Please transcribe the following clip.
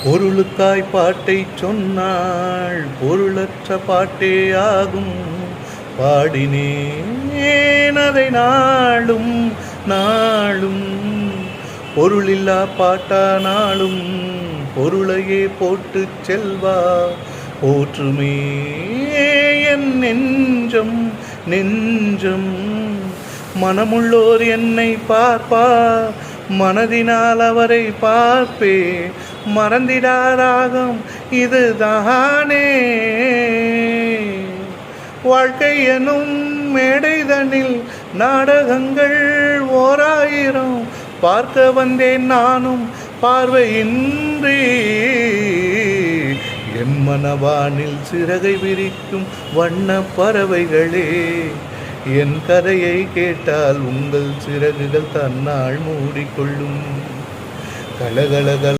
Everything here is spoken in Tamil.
பொருளுக்காய் பாட்டை சொன்னாள், பொருளற்ற பாட்டே ஆகும். பாடினேன் அதை நாளும் நாளும். பொருளில்லா பாட்டானாலும் பொருளையே போட்டு செல்வா போற்றுமே என் நெஞ்சம் நெஞ்சம். மனமுள்ளோர் என்னை பார்ப்பா, மனதினால் அவரை பார்ப்பே. மறந்திடாராகம் இதுதானே, வாழ்க்கை எனும் மேடைதனில் நாடகங்கள் 1000 பார்க்க வந்தேன் நானும் பார்வையின்றி. என் மனவானில் சிறகை விரிக்கும் வண்ண பறவைகளே, என் கதையை கேட்டால் உங்கள் சிறகுகள் தன்னால் மூடிக்கொள்ளும். கலகலகல